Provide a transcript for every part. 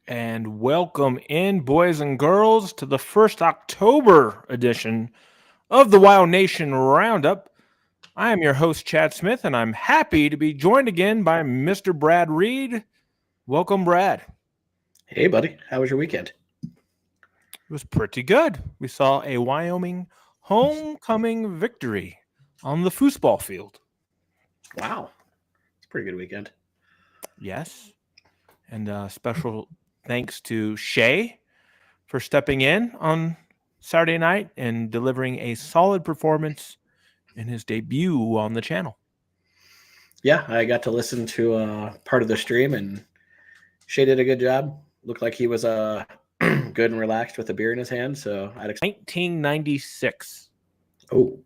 And welcome in, boys and girls, to the first October edition of the WyoNation Roundup. I am your host, Chad Smith, and I'm happy to be joined again by Mr. Brad Reed. Welcome, Brad. Hey, buddy. How was your weekend? It was pretty good. We saw a Wyoming homecoming victory on the foosball field. Wow. It's a pretty good weekend. Yes. And special thanks to Shay for stepping in on Saturday night and delivering a solid performance in his debut on the channel. Yeah, I got to listen to part of the stream, and Shay did a good job. Looked like he was good and relaxed with a beer in his hand. So I'd 1996. Oh,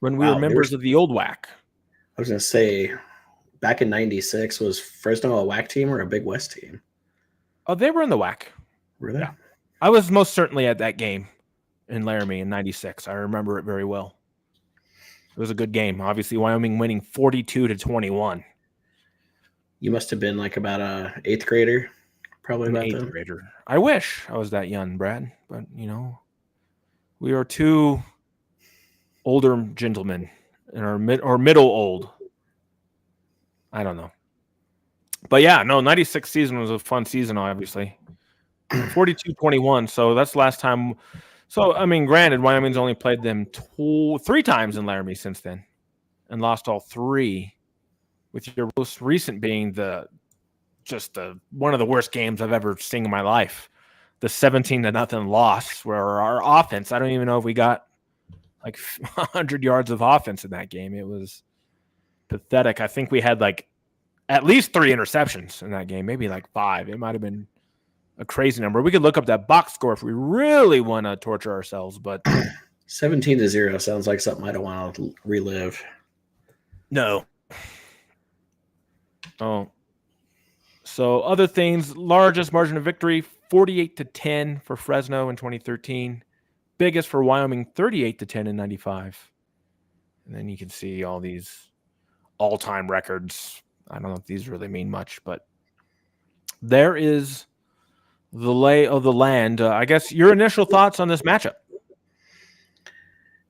when we were members of the old WAC. I was going to say, back in 96, was Fresno a WAC team or a Big West team? Oh, they were in the WAC. Were they? Yeah. I was most certainly at that game in Laramie in 96. I remember it very well. It was a good game. Obviously, Wyoming winning 42-21. You must have been like about a 8th grader, probably about 8th grader. I wish I was that young, Brad. But, we are two older gentlemen in our middle old. I don't know. But yeah, no, 96 season was a fun season, obviously. 42-21, so that's the last time. So, I mean, granted, Wyoming's only played them 3 times in Laramie since then and lost all 3, with your most recent being one of the worst games I've ever seen in my life. The 17-0 loss where our offense, I don't even know if we got like 100 yards of offense in that game. It was pathetic. I think we had like at least 3 interceptions in that game, maybe like 5. It might have been a crazy number. We could look up that box score if we really want to torture ourselves, but 17-0 sounds like something I don't want to relive. No. Oh. So other things, largest margin of victory, 48-10 for Fresno in 2013. Biggest for Wyoming, 38-10 in 95. And then you can see all these all-time records. I don't know if these really mean much, but there is the lay of the land. I guess your initial thoughts on this matchup?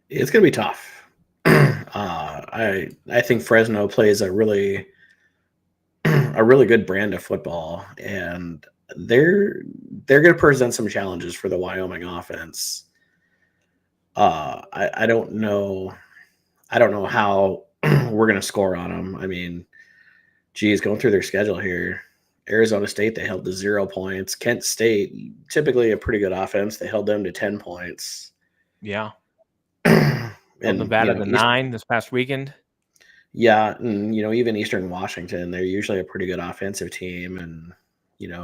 It's going to be tough. I think Fresno plays a really good brand of football, and they're going to present some challenges for the Wyoming offense. I don't know how we're going to score on them. I mean, geez, going through their schedule here, Arizona State, they held to 0 points. Kent State, typically a pretty good offense, they held them to 10 points. Yeah. And Nevada to 9 this past weekend. Yeah, and even Eastern Washington, they're usually a pretty good offensive team, and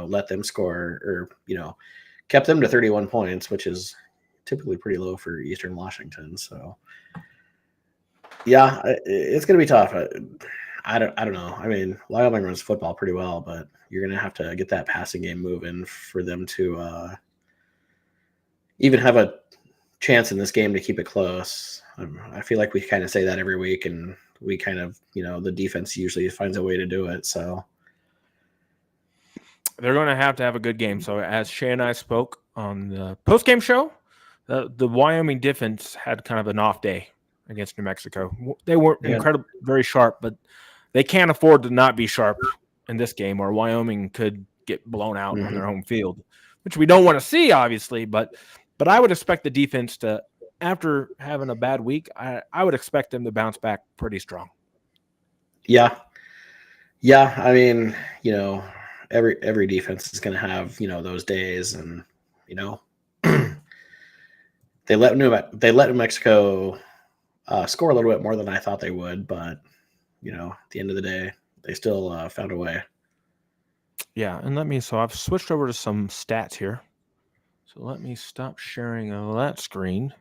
let them score, or kept them to 31 points, which is typically pretty low for Eastern Washington. So yeah, it's going to be tough. I don't know. I mean, Wyoming runs football pretty well, but you're going to have to get that passing game moving for them to even have a chance in this game to keep it close. I feel like we kind of say that every week, and we kind of, the defense usually finds a way to do it. So they're going to have a good game. So as Shay and I spoke on the post-game show, the Wyoming defense had kind of an off day against New Mexico. They weren't incredibly very sharp, but they can't afford to not be sharp in this game, or Wyoming could get blown out on their home field, which we don't want to see, obviously. But I would expect the defense to, after having a bad week, I would expect them to bounce back pretty strong. Yeah. I mean, every defense is going to have those days, and they let New Mexico score a little bit more than I thought they would, but at the end of the day, they still found a way. Yeah, and so I've switched over to some stats here. So let me stop sharing that screen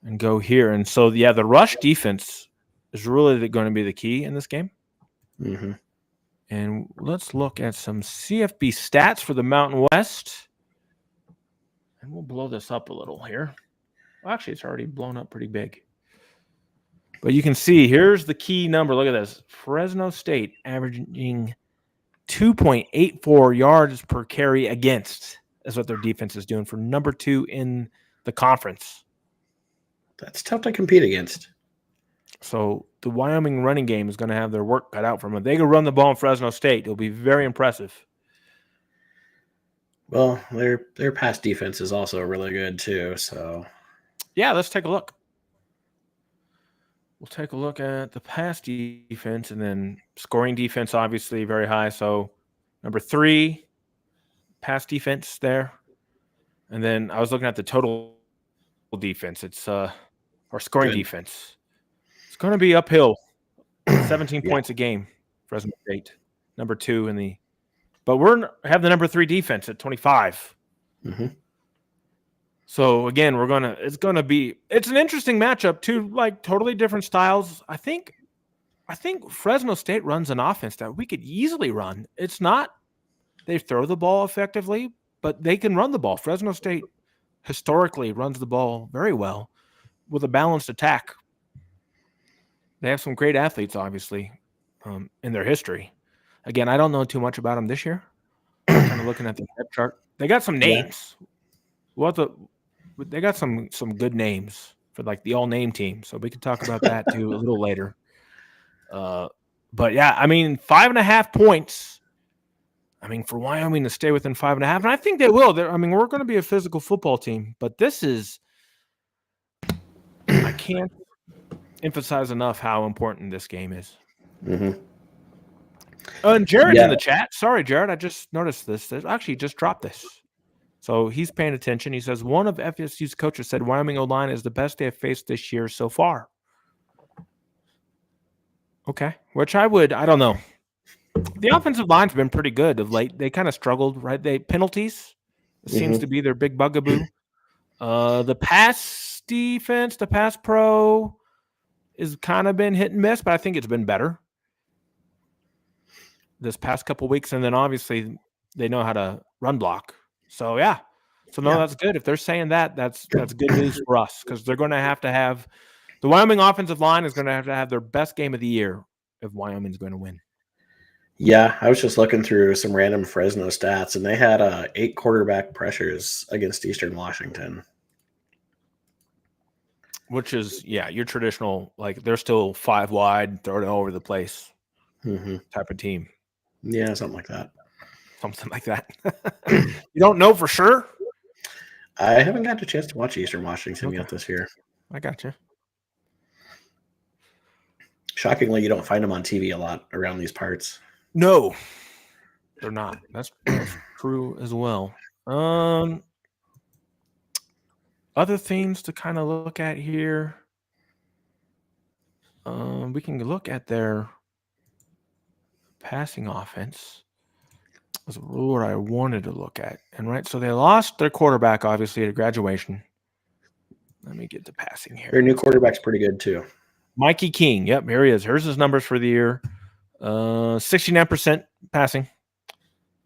and go here. And so, yeah, the rush defense is really going to be the key in this game. Mm-hmm. And let's look at some CFB stats for the Mountain West. And we'll blow this up a little here. Well, actually, it's already blown up pretty big. But you can see, here's the key number. Look at this. Fresno State averaging 2.84 yards per carry against is what their defense is doing for number 2 in the conference. That's tough to compete against. So the Wyoming running game is going to have their work cut out for them. If they can run the ball in Fresno State, it'll be very impressive. Well, their pass defense is also really good too. So yeah, let's take a look. We'll take a look at the pass defense and then scoring defense, obviously very high. So number 3, pass defense there. And then I was looking at the total defense. It's or scoring good. defense. It's going to be uphill. 17 points a game, Fresno State. Number 2 in the – but we're have the number 3 defense at 25. Mm-hmm. So, again, it's going to be – it's an interesting matchup. 2, like, totally different styles. I think Fresno State runs an offense that we could easily run. It's not – they throw the ball effectively, but they can run the ball. Fresno State historically runs the ball very well with a balanced attack. They have some great athletes, obviously, in their history. Again, I don't know too much about them this year. I'm kind of looking at the depth chart. They got some names. Yeah. They got some good names for like the all-name team, so we could talk about that too a little later. But yeah, I mean, 5.5 points. I mean, for Wyoming to stay within 5.5, and I think they will. I mean, we're going to be a physical football team, but this is. I can't emphasize enough how important this game is. Mm-hmm. And Jared's in the chat. Sorry, Jared. I just noticed this. Actually, just dropped this. So he's paying attention. He says, one of FSU's coaches said Wyoming O-line is the best they have faced this year so far. Okay. Which I don't know. The offensive line's been pretty good of late. They kind of struggled, right? Penalties seems to be their big bugaboo. The pass defense, the pass pro is kind of been hit and miss, but I think it's been better this past couple weeks. And then obviously they know how to run block. So yeah. So no, that's good. If they're saying that, that's good news for us because they're going to have the Wyoming offensive line is going to have their best game of the year if Wyoming's going to win. Yeah, I was just looking through some random Fresno stats, and they had 8 quarterback pressures against Eastern Washington. Which is, your traditional, like they're still 5 wide, throw it all over the place type of team. Yeah, something like that. Something like that. You don't know for sure? I haven't got a chance to watch Eastern Washington yet this year. I got you. Shockingly, you don't find them on TV a lot around these parts. No, they're not. That's true as well. Other things to kind of look at here. We can look at their passing offense. Was what I wanted to look at. And right, so they lost their quarterback, obviously, at graduation. Let me get the passing here. Their new quarterback's pretty good, too. Mikey King. Yep, here he is. Here's his numbers for the year. 69% passing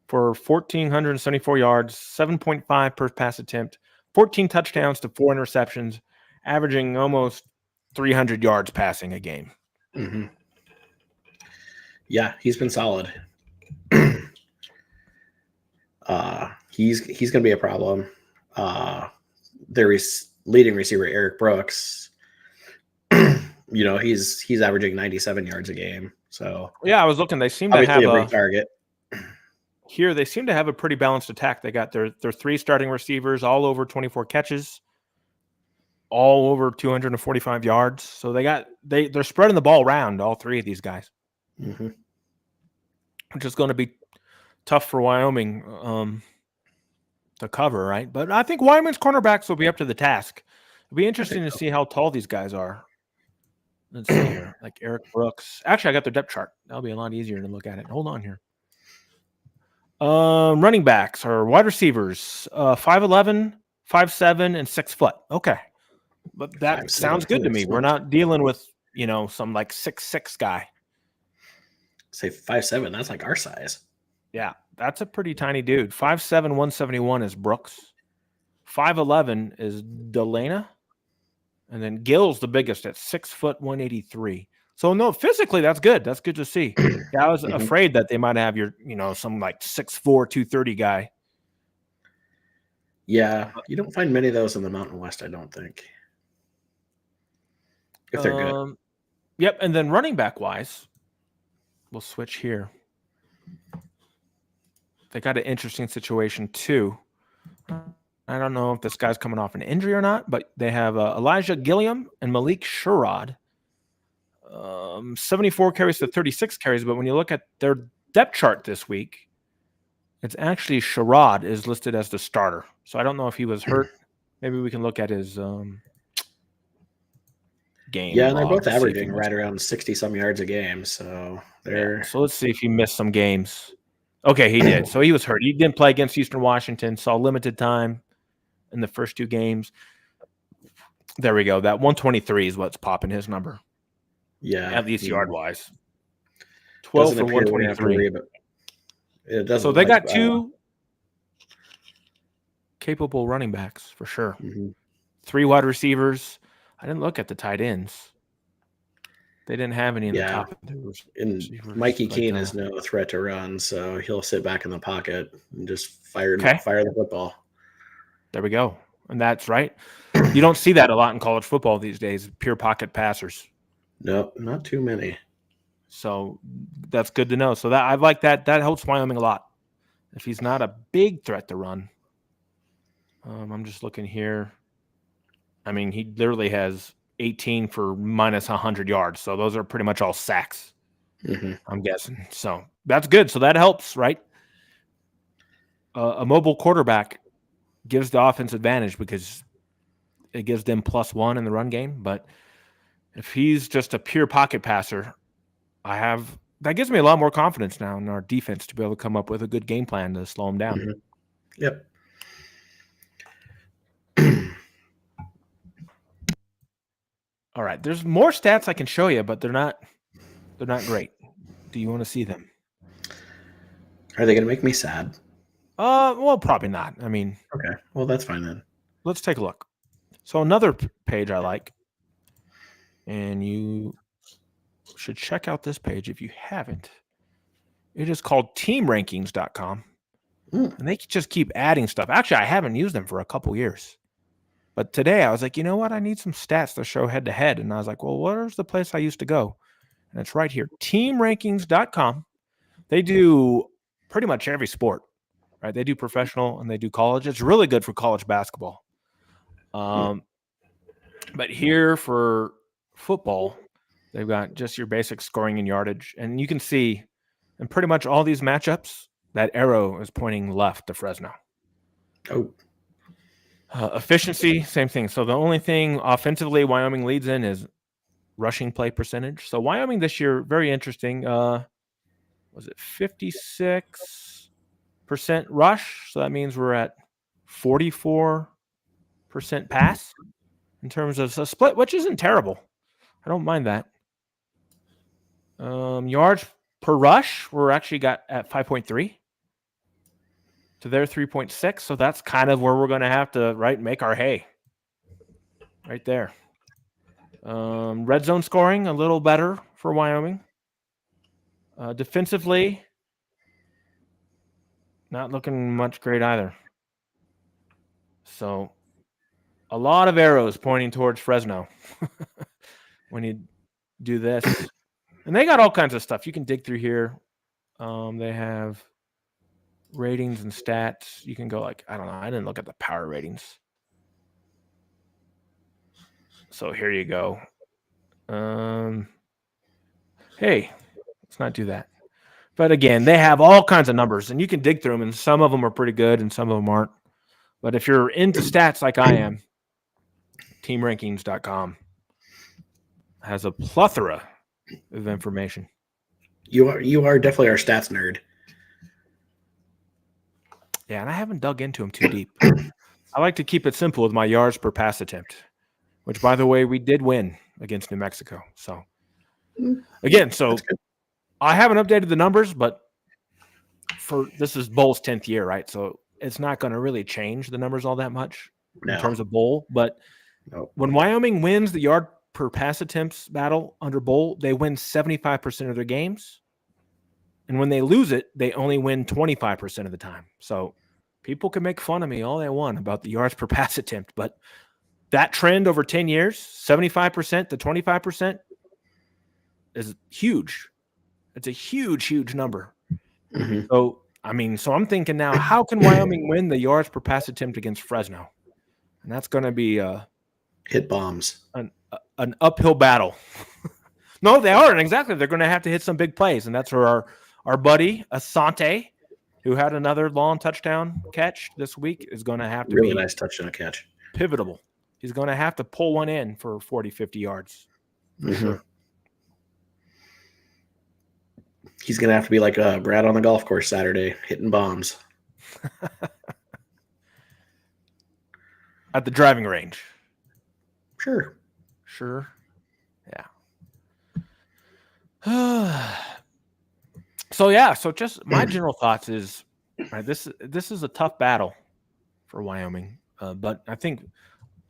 for 1,474 yards, 7.5 per pass attempt, 14 touchdowns to 4 interceptions, averaging almost 300 yards passing a game. Mm-hmm. Yeah, he's been solid. He's going to be a problem. Their leading receiver, Eric Brooks, he's averaging 97 yards a game. So yeah, I was looking. They seem to have a big target. Here, they seem to have a pretty balanced attack. They got their 3 starting receivers, all over 24 catches, all over 245 yards. So they're spreading the ball around, all 3 of these guys, which is going to be tough for Wyoming to cover, right? But I think Wyoming's cornerbacks will be up to the task. It'll be interesting to see how tall these guys are. Let's see here, like Eric Brooks. Actually, I got their depth chart. That'll be a lot easier to look at it. Hold on here. Running backs or wide receivers, 5'11", 5'7", and 6 foot. Okay, but that sounds good to me. We're not dealing with some like 6'6" guy. Say 5'7". That's like our size. Yeah, that's a pretty tiny dude. 5'7", 171 is Brooks. 5'11" is Delana. And then Gill's the biggest at 6 foot 183. So no, physically that's good. That's good to see. Yeah, I was Mhm. afraid that they might have some like 6'4", 230 guy. Yeah, you don't find many of those in the Mountain West, I don't think. If they're good. Yep, and then running back wise, we'll switch here. They got an interesting situation too. I don't know if this guy's coming off an injury or not, but they have Elijah Gilliam and Malik Sherrod. 74 carries to 36 carries, but when you look at their depth chart this week, it's actually Sherrod is listed as the starter. So I don't know if he was hurt. Maybe we can look at his game Yeah, and they're log both to see if he averaging right around 60-some yards a game, so they're So let's see if he missed some games. Okay, he did. So he was hurt. He didn't play against Eastern Washington, saw limited time in the first 2 games. There we go. That 123 is what's popping his number. yeah, At least yard-wise. 12 doesn't for appear we're gonna have to 123. but it doesn't So they like, got 2 capable running backs for sure. 3 wide receivers. I didn't look at the tight ends. They didn't have any in the top. And Mikey Keene is no threat to run, so he'll sit back in the pocket and just fire the football. There we go. And that's right. You don't see that a lot in college football these days, pure pocket passers. No, not too many. So that's good to know. So that I like that. That helps Wyoming a lot. If he's not a big threat to run. I'm just looking here. I mean, he literally has 18 for minus 100 yards. So those are pretty much all sacks, I'm guessing. So that's good. So that helps, right? A mobile quarterback gives the offense advantage because it gives them +1 in the run game. But if he's just a pure pocket passer, that gives me a lot more confidence now in our defense to be able to come up with a good game plan to slow him down. Yep. All right, there's more stats I can show you, but they're not great. Do you want to see them? Are they going to make me sad? Well, probably not. I mean, okay. Well, that's fine then. Let's take a look. So another page I like, and you should check out this page if you haven't. It is called teamrankings.com. And they just keep adding stuff. Actually, I haven't used them for a couple years. But today I was like, you know what? I need some stats to show head to head. And I was like, well, where's the place I used to go? And it's right here, teamrankings.com. They do pretty much every sport, right? They do professional and they do college. It's really good for college basketball. But here for football, they've got just your basic scoring and yardage. And you can see in pretty much all these matchups, that arrow is pointing left to Fresno. Oh. Efficiency, same thing. So the only thing offensively Wyoming leads in is rushing play percentage. So Wyoming this year, very interesting. Was it 56% rush? So that means we're at 44% pass in terms of a split, which isn't terrible. I don't mind that. Yards per rush, we're actually got at 5.3 to their 3.6. So that's kind of where we're going to have to, make our hay. Right there. Red zone scoring, a little better for Wyoming. Defensively, not looking much great either. So a lot of arrows pointing towards Fresno when you do this. And they got all kinds of stuff. You can dig through here. They have ratings and stats. You can go I don't know. I didn't look at the power ratings. So here you go. Hey, let's not do that. But again, they have all kinds of numbers, and you can dig through them, and some of them are pretty good, and some of them aren't. But if you're into stats like I am, teamrankings.com has a plethora of information. You are definitely our stats nerd. Yeah, and I haven't dug into them too deep. I like to keep it simple with my yards per pass attempt, which, by the way, we did win against New Mexico. So, again, I haven't updated the numbers, but this is Bowl's 10th year, right? So it's not going to really change the numbers all that much in terms of Bowl. But when Wyoming wins the yard per pass attempts battle under Bowl, they win 75% of their games. And when they lose it, they only win 25% of the time. So people can make fun of me all they want about the yards per pass attempt, but that trend over 10 years, 75% to 25%, is huge. It's a huge, huge number. Mm-hmm. So, so I'm thinking now, how can Wyoming win the yards per pass attempt against Fresno? And that's going to be hit bombs. An uphill battle. No, they aren't. Exactly. They're going to have to hit some big plays. And that's where our buddy, Asante, who had another long touchdown catch this week, is going to have to really be nice touchdown catch. Pivotal. He's going to have to pull one in for 40, 50 yards. For sure. He's going to have to be like Brad on the golf course Saturday, hitting bombs. At the driving range. Sure. Yeah. So just my general thoughts is, right, this is a tough battle for Wyoming. But I think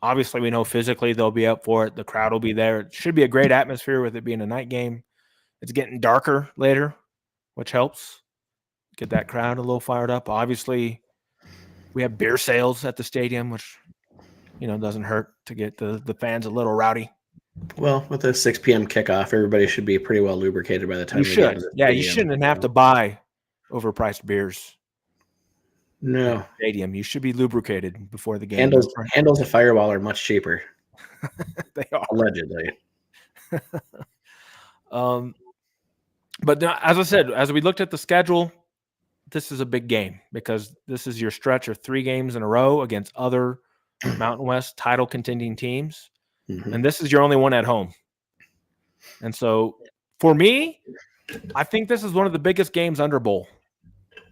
obviously we know physically they'll be up for it. The crowd will be there. It should be a great atmosphere with it being a night game. It's getting darker later, which helps get that crowd a little fired up. Obviously, we have beer sales at the stadium, which, doesn't hurt to get the fans a little rowdy. Well, with a 6 p.m. kickoff, everybody should be pretty well lubricated by the time you should. Yeah, you shouldn't have to buy overpriced beers. No. Stadium. You should be lubricated before the game. Handles of Fireball are much cheaper. They are. Allegedly. But as I said, as we looked at the schedule, this is a big game because this is your stretch of 3 games in a row against other Mountain West title contending teams. Mm-hmm. And this is your only one at home. And so for me, I think this is one of the biggest games under Bowl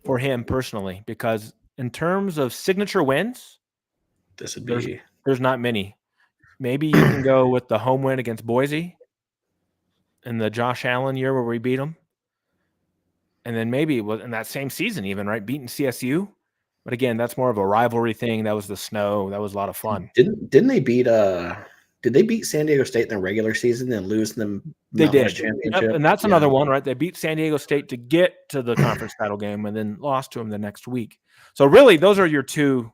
for him personally, because in terms of signature wins, this would be there's not many. Maybe you can go with the home win against Boise in the Josh Allen year where we beat them. And then maybe in that same season even, right? Beating CSU. But again, that's more of a rivalry thing. That was the snow. That was a lot of fun. Didn't they beat did they beat San Diego State in the regular season and lose them? They did. Championship? Yep, and that's another one, right? They beat San Diego State to get to the conference title game and then lost to them the next week. So really, those are your two.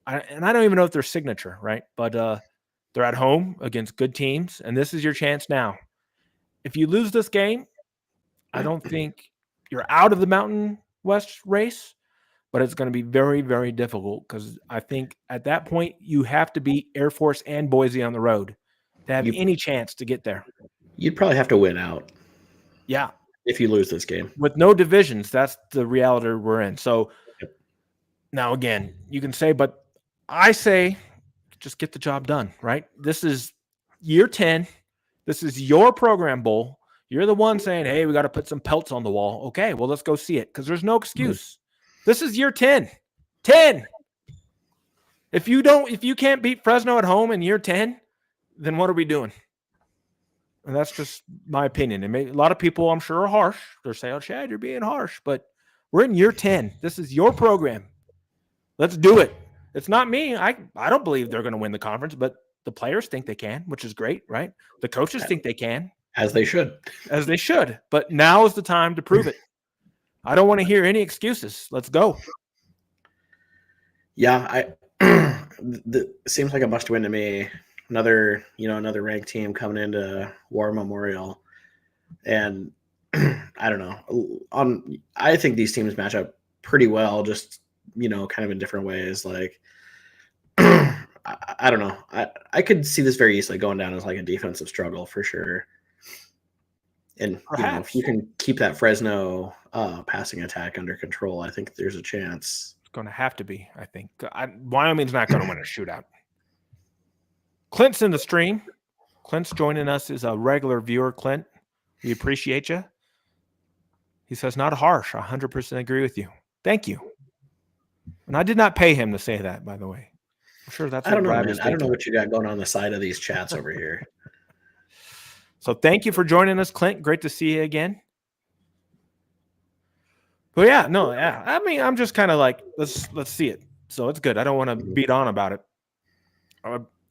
And I don't even know if they're signature, right? But they're at home against good teams, and this is your chance now. If you lose this game, I don't think you're out of the Mountain West race, but it's going to be very, very difficult because I think at that point you have to beat Air Force and Boise on the road to have any chance to get there. You'd probably have to win out. Yeah. If you lose this game. With no divisions, that's the reality we're in. So now again, you can say, but I say just get the job done, right? This is year 10. This is your program bowl. You're the one saying, hey, we got to put some pelts on the wall. Okay, well, let's go see it because there's no excuse. This is year 10. 10. If you can't beat Fresno at home in year 10, then what are we doing? And that's just my opinion. And a lot of people, I'm sure, are harsh. They're saying, oh, Chad, you're being harsh. But we're in year 10. This is your program. Let's do it. It's not me. I don't believe they're going to win the conference, but the players think they can, which is great, right? The coaches think they can. As they should. As they should. But now is the time to prove it. I don't want to hear any excuses. Let's go. Yeah, it seems like a must win to me. Another ranked team coming into War Memorial. And I don't know. I think these teams match up pretty well, just, kind of in different ways. Like, I don't know. I could see this very easily going down as like a defensive struggle for sure. And if you can keep that Fresno passing attack under control, I think there's a chance. It's going to have to be, I think. Wyoming's not going to win a shootout. Clint's in the stream. Clint's joining us as a regular viewer. Clint, we appreciate you. He says, not harsh. I 100% agree with you. Thank you. And I did not pay him to say that, by the way. I'm sure that's. I don't know, man. I don't know what you got going on the side of these chats over here. So thank you for joining us, Clint. Great to see you again. But yeah. I mean, I'm just kind of like, let's see it. So it's good. I don't want to beat on about it.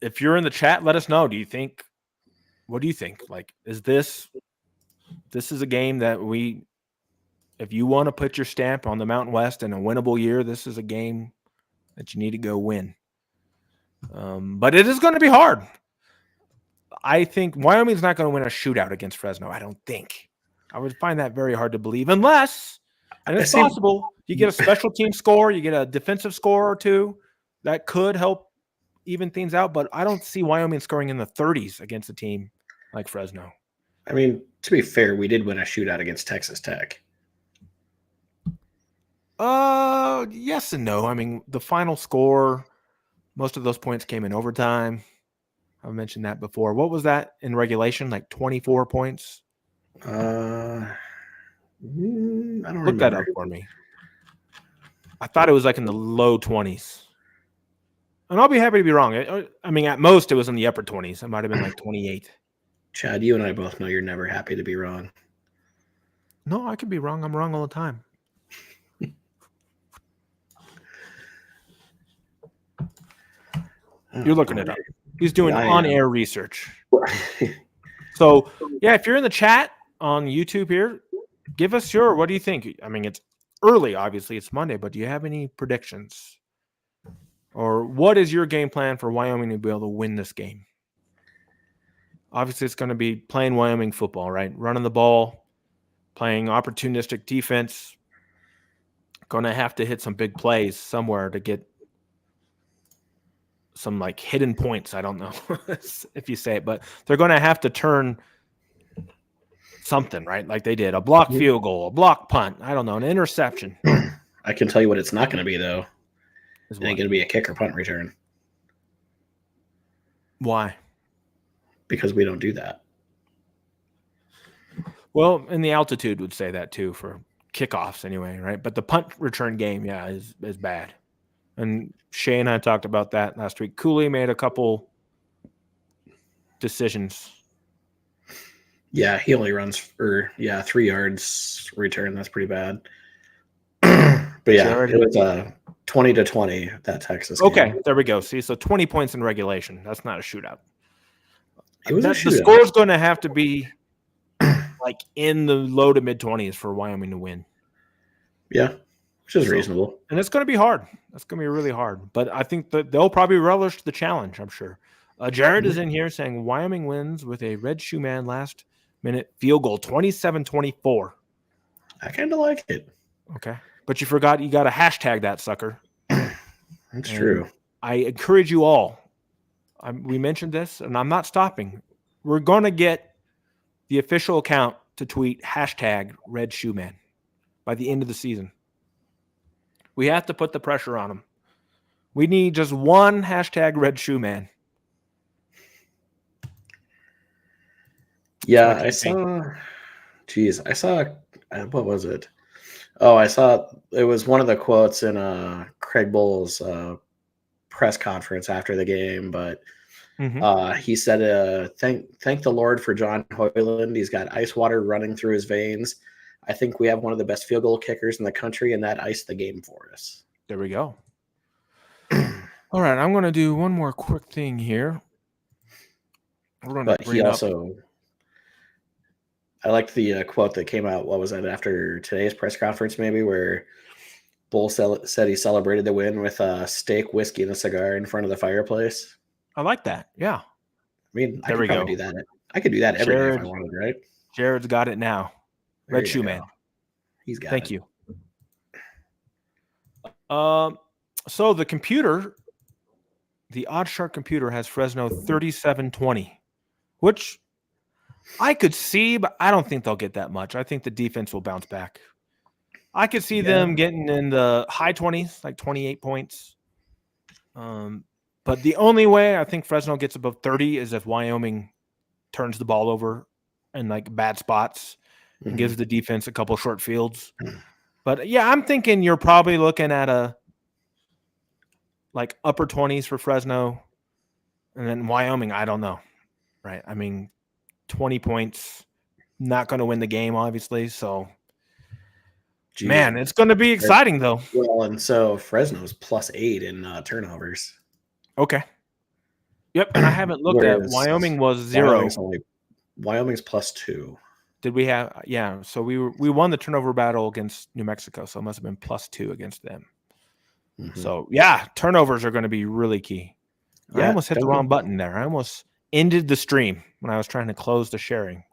If you're in the chat, let us know. Do you think What do you think? Like, is this is a game that if you want to put your stamp on the Mountain West in a winnable year, this is a game that you need to go win. But it is going to be hard. I think Wyoming's not going to win a shootout against Fresno. I don't think. I would find that very hard to believe, unless, and it's possible, you get a special team score, you get a defensive score or two that could help even things out. But I don't see Wyoming scoring in the 30s against a team like Fresno. I mean, to be fair, we did win a shootout against Texas Tech. Yes and no. I mean, the final score, most of those points came in overtime. I've mentioned that before. What was that in regulation? Like 24 points? I don't remember. Look that up for me. I thought it was like in the low 20s. And I'll be happy to be wrong. I mean, at most, it was in the upper 20s. It might have been like 28. Chad, you and I both know you're never happy to be wrong. No, I could be wrong. I'm wrong all the time. You're looking it up. He's doing on-air research. So, yeah, if you're in the chat on YouTube here, give us what do you think? I mean, it's early, obviously. It's Monday, but do you have any predictions? Or what is your game plan for Wyoming to be able to win this game? Obviously, it's going to be playing Wyoming football, right? Running the ball, playing opportunistic defense. Going to have to hit some big plays somewhere to get some like hidden points. I don't know if you say it, but they're going to have to turn something, right? Like they did a block field goal, a block punt. I don't know, an interception. I can tell you what it's not going to be, though. It ain't going to be a kick or punt return. Why? Because we don't do that. Well, and the altitude would say that too for kickoffs anyway, right? But the punt return game, yeah, is bad. And Shay and I talked about that last week. Cooley made a couple decisions. Yeah, he only runs for 3 yards return. That's pretty bad. But yeah, it was 20-20 that Texas game. Okay, there we go. See, so 20 points in regulation. That's not a shootout. It was a shootout. The score's going to have to be like in the low to mid 20s for Wyoming to win. Yeah, which is reasonable. And it's going to be hard. That's going to be really hard. But I think that they'll probably relish the challenge, I'm sure. Jared is in here saying Wyoming wins with a Red Shoe Man last-minute field goal, 27-24. I kind of like it. Okay. But you forgot you got to hashtag that sucker. That's true. I encourage you all. We mentioned this, and I'm not stopping. We're going to get the official account to tweet hashtag Red Shoe Man by the end of the season. We have to put the pressure on them. We need just one hashtag Red Shoe Man. Yeah, I saw. What was it? Oh, I saw it was one of the quotes in Craig Bull's press conference after the game, but he said, thank the Lord for John Hoyland. He's got ice water running through his veins. I think we have one of the best field goal kickers in the country, and that iced the game for us. There we go. All right, I'm going to do one more quick thing here. But he also, I liked the quote that came out, what was that, after today's press conference maybe, where Bull said he celebrated the win with a steak, whiskey, and a cigar in front of the fireplace. I like that, yeah. I mean, I could probably do that. I could do that every day if I wanted, right? Jared's got it now. Red Shoe Man. He's got it. Thank you. So the computer, the OddsShark computer has Fresno 37-20, which I could see, but I don't think they'll get that much. I think the defense will bounce back. I could see them getting in the high 20s, like 28 points. But the only way I think Fresno gets above 30 is if Wyoming turns the ball over in like bad spots and gives the defense a couple short fields. But yeah, I'm thinking you're probably looking at a like upper 20s for Fresno, and then Wyoming, I don't know. Right? I mean, 20 points, not going to win the game, obviously. So, man, it's going to be exciting, though. Well, and so Fresno's +8 in turnovers. Okay. Yep, and I haven't looked at Wyoming was 0. Wyoming's only Wyoming's +2. Did we have? Yeah. So we won the turnover battle against New Mexico, so it must have been +2 against them. Mm-hmm. So yeah, turnovers are going to be really key. Yeah, I almost hit the wrong button there. I almost ended the stream when I was trying to close the sharing.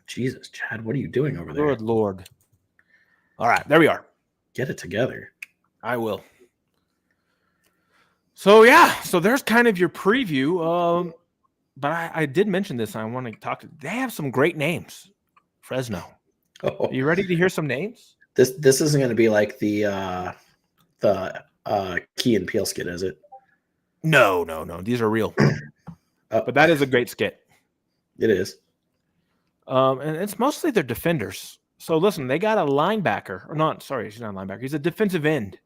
Jesus, Chad, what are you doing over there? Good Lord. All right, there we are. Get it together. I will. So yeah, so there's kind of your preview. But I did mention this. I want to talk. They have some great names. Fresno. Oh, Are you ready to hear some names? this isn't going to be like the Key and Peele skit, is it? No. These are real. But that is a great skit. It is. And it's mostly their defenders. So listen, they got a linebacker. Or not, sorry, he's not a linebacker. He's a defensive end.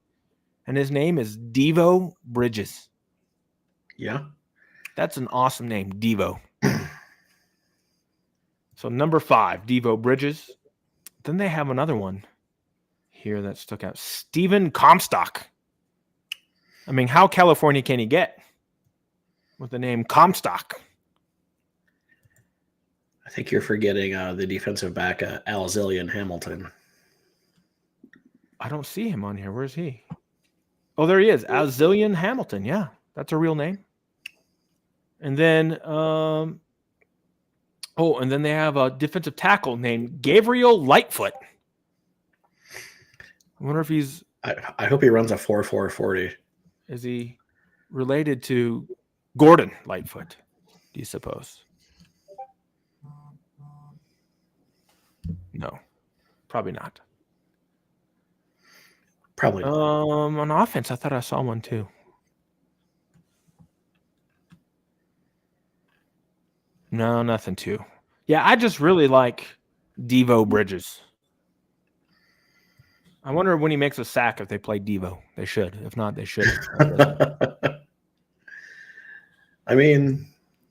And his name is Devo Bridges. Yeah. That's an awesome name, Devo. So number 5, Devo Bridges. Then they have another one here that stuck out. Stephen Comstock. I mean, how California can he get with the name Comstock? I think you're forgetting the defensive back, Alzillian Hamilton. I don't see him on here. Where's he? Oh, there he is. Alzillian Hamilton. Yeah, that's a real name. And then, and then they have a defensive tackle named Gabriel Lightfoot. I wonder if he's. I hope he runs a 4.40. Is he related to Gordon Lightfoot? Do you suppose? No, probably not. Probably not. On offense, I thought I saw one too. No, nothing too. Yeah, I just really like Devo Bridges. I wonder when he makes a sack if they play Devo. They should. If not, they should. I mean,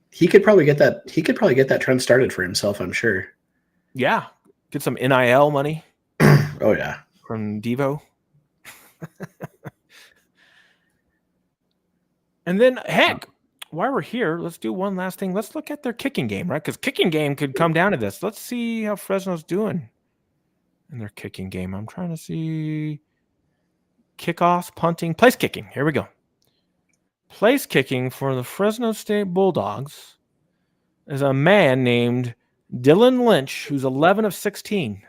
he could probably get that. He could probably get that trend started for himself, I'm sure. Yeah, get some NIL money. Oh yeah, from Devo. And then, heck, while we're here, let's do one last thing. Let's look at their kicking game, right? Because kicking game could come down to this. Let's see how Fresno's doing in their kicking game. I'm trying to see kickoffs, punting, place kicking. Here we go. Place kicking for the Fresno State Bulldogs is a man named Dylan Lynch, who's 11 of 16,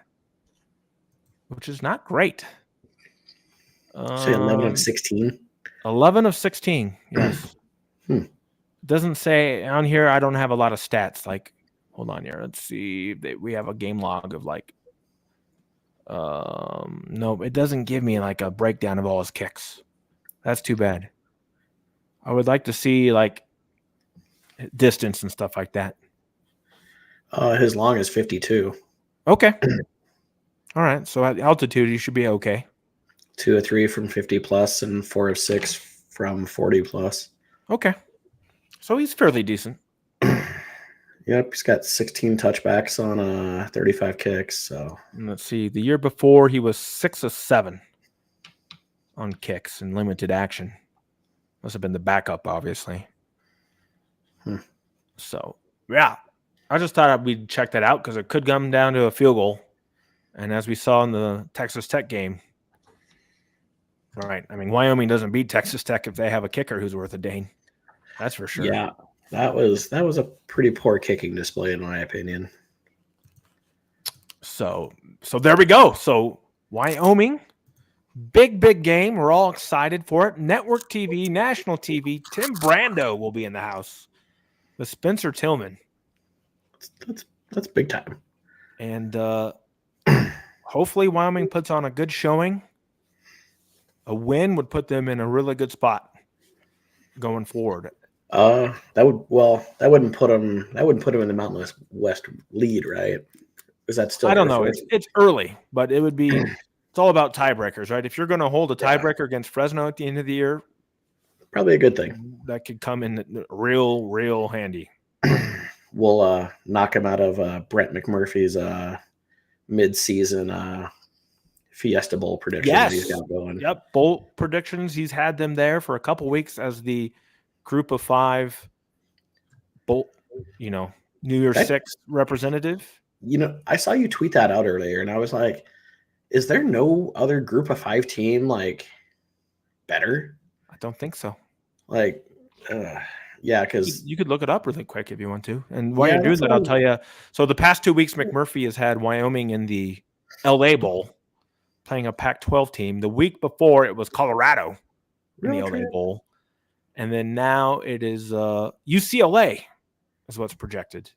which is not great. Say 11 of 16? 11 of 16, yes. Doesn't say on here. I don't have a lot of stats. Like, hold on here. Let's see. We have a game log of like. No, it doesn't give me like a breakdown of all his kicks. That's too bad. I would like to see like distance and stuff like that. His long is 52. Okay. All right. So at altitude, you should be okay. 2 of 3 from 50 plus and 4 of 6 from 40 plus. Okay. So he's fairly decent. Yep, he's got 16 touchbacks on 35 kicks. So and let's see. The year before, he was 6 of 7 on kicks and limited action. Must have been the backup, obviously. So, yeah. I just thought we'd check that out because it could come down to a field goal. And as we saw in the Texas Tech game, right? I mean, Wyoming doesn't beat Texas Tech if they have a kicker who's worth a dang. That's for sure. Yeah, that was a pretty poor kicking display in my opinion. So there we go. So Wyoming, big game. We're all excited for it. Network TV, national TV. Tim Brando will be in the house with Spencer Tillman. That's big time. And hopefully Wyoming puts on a good showing. A win would put them in a really good spot going forward. That wouldn't put them in the Mountain West lead, right? Is that still? I don't know. It's early, but it would be. It's all about tiebreakers, right? If you're going to hold a tiebreaker against Fresno at the end of the year, probably a good thing. That could come in real handy. We'll knock him out of Brent McMurphy's mid-season Fiesta Bowl predictions. Yes. He's got going. Yep, bowl predictions. He's had them there for a couple weeks as the Group of 5 bowl, New Year's That- 6 representative. I saw you tweet that out earlier, and I was like, is there no other group of 5 team like better? I don't think so. Like, yeah, because You could look it up really quick if you want to. And while you're doing that's that, what I'll tell you. So the past 2 weeks, McMurphy has had Wyoming in the LA Bowl playing a Pac-12 team. The week before, it was Colorado in the LA Bowl. And then now it is UCLA is what's projected.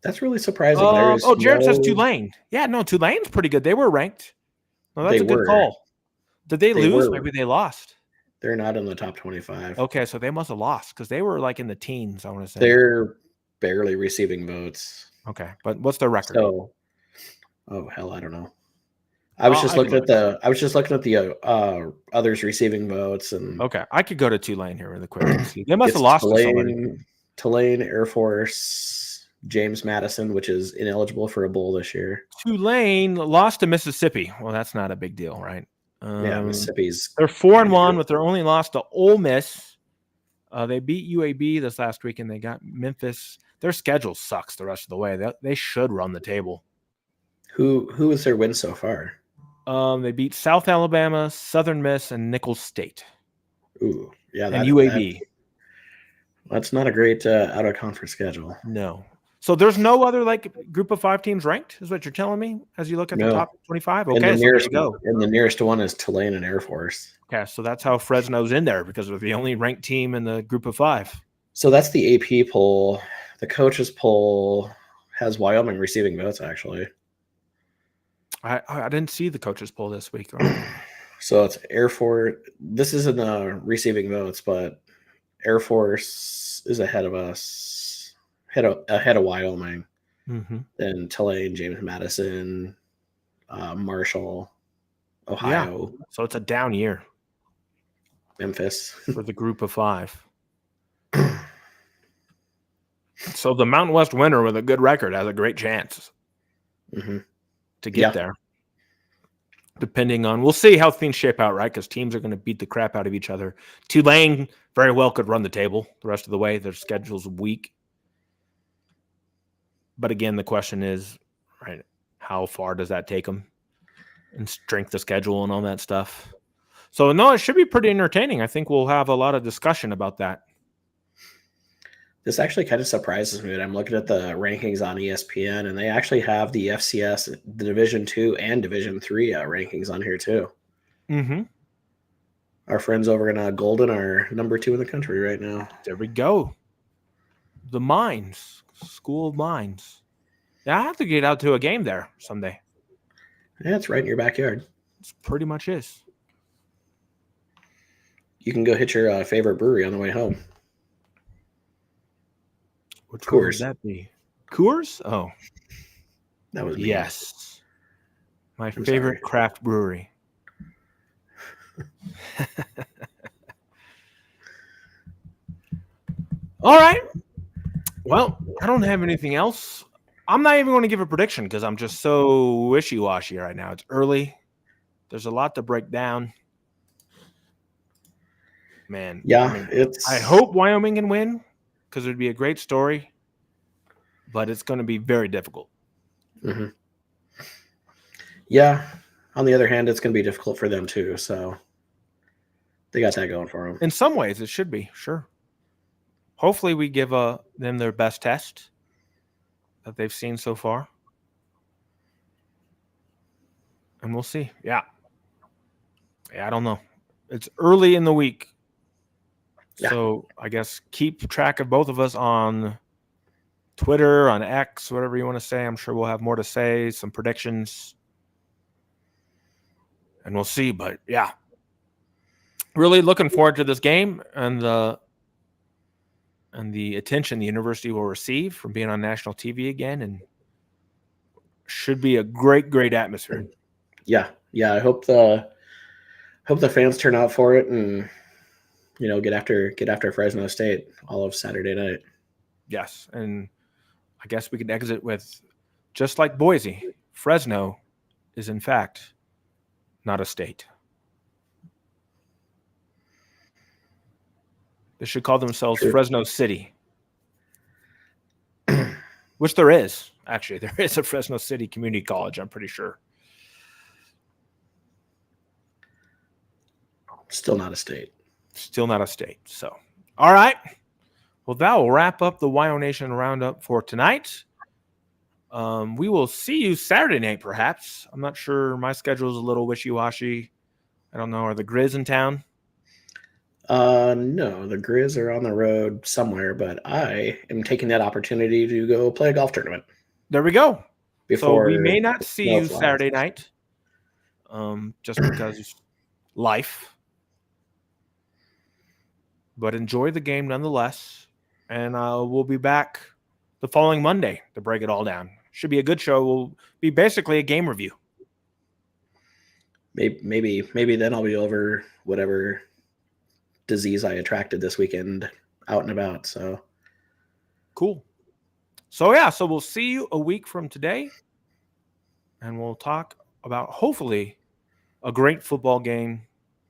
That's really surprising. Jared says Tulane. Yeah, no, Tulane's pretty good. They were ranked. No, that's a good call. Did they lose? Maybe they lost. They're not in the top 25. Okay, so they must have lost because they were like in the teens, I want to say. They're barely receiving votes. Okay, but what's their record? So, hell, I don't know. I was just looking at the others receiving votes, and okay, I could go to Tulane here really quick and see. They must have lost to somebody. Tulane, Air Force, James Madison, which is ineligible for a bowl this year. Tulane lost to Mississippi. Well, that's not a big deal, right? Mississippi's. They're 4-1, but they're only lost to Ole Miss. They beat UAB this last week, and they got Memphis. Their schedule sucks the rest of the way. They should run the table. Who is their win so far? They beat South Alabama, Southern Miss, and Nicholls State. Ooh, yeah, and UAB. That's not a great out of conference schedule. No. So there's no other group of 5 teams ranked, is what you're telling me as you look at the top 25? Okay, and the nearest one is Tulane and Air Force. Okay, so that's how Fresno's in there because they're the only ranked team in the group of 5. So that's the AP poll. The coaches poll has Wyoming receiving votes, actually. I didn't see the coaches poll this week. Right? So it's Air Force. This isn't receiving votes, but Air Force is ahead of us, ahead of Wyoming. Mm-hmm. Then Tulane, James Madison, Marshall, Ohio. Yeah. So it's a down year. Memphis. For the group of 5. So the Mountain West winner with a good record has a great chance to get there. Depending on, we'll see how things shape out, right? Because teams are going to beat the crap out of each other. Tulane very well could run the table the rest of the way. Their schedule's weak. But again, the question is, right, how far does that take them? And strength of schedule and all that stuff. So, no, it should be pretty entertaining. I think we'll have a lot of discussion about that. This actually kind of surprises me. I'm looking at the rankings on ESPN, and they actually have the FCS, the Division II and Division III rankings on here too. Mm-hmm. Our friends over in Golden are number 2 in the country right now. There we go. The Mines, School of Mines. Yeah, I have to get out to a game there someday. Yeah, it's right in your backyard. It pretty much is. You can go hit your favorite brewery on the way home. Which one would that be? Coors? Oh. That was me. Yes. My favorite craft brewery. All right. Well, I don't have anything else. I'm not even going to give a prediction because I'm just so wishy-washy right now. It's early. There's a lot to break down. Man. Yeah, I hope Wyoming can win because it would be a great story, but it's going to be very difficult. Mm-hmm. Yeah. On the other hand, it's going to be difficult for them too. So they got that going for them. In some ways, it should be, sure. Hopefully we give them their best test that they've seen so far. And we'll see. Yeah, I don't know. It's early in the week. Yeah. So I guess keep track of both of us on Twitter, on X, whatever you want to say. I'm sure we'll have more to say, some predictions. And we'll see. But yeah, really looking forward to this game and the attention the university will receive from being on national TV again, and should be a great atmosphere. Yeah. I hope the fans turn out for it and get after Fresno State all of Saturday night. Yes, and I guess we could exit with, just like Boise, Fresno is in fact not a state. They should call themselves Fresno City. which there is. Actually, there is a Fresno City Community College, I'm pretty sure. Still not a state. Still not a state. So, all right. Well, that will wrap up the WyoNation Roundup for tonight. We will see you Saturday night, perhaps. I'm not sure. My schedule is a little wishy-washy. I don't know. Are the Grizz in town? No, the Grizz are on the road somewhere, but I am taking that opportunity to go play a golf tournament. There we go. So we may Before not see snow you flies. Saturday night, just because life. But enjoy the game nonetheless. And we'll be back the following Monday to break it all down. Should be a good show. Will be basically a game review. Maybe then I'll be over whatever disease I attracted this weekend out and about. So cool. So yeah, so we'll see you a week from today, and we'll talk about hopefully a great football game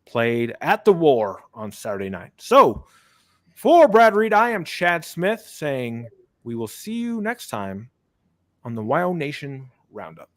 played at the War on Saturday night. So for Brad Reed, I am Chad Smith saying we will see you next time on the WyoNation Roundup.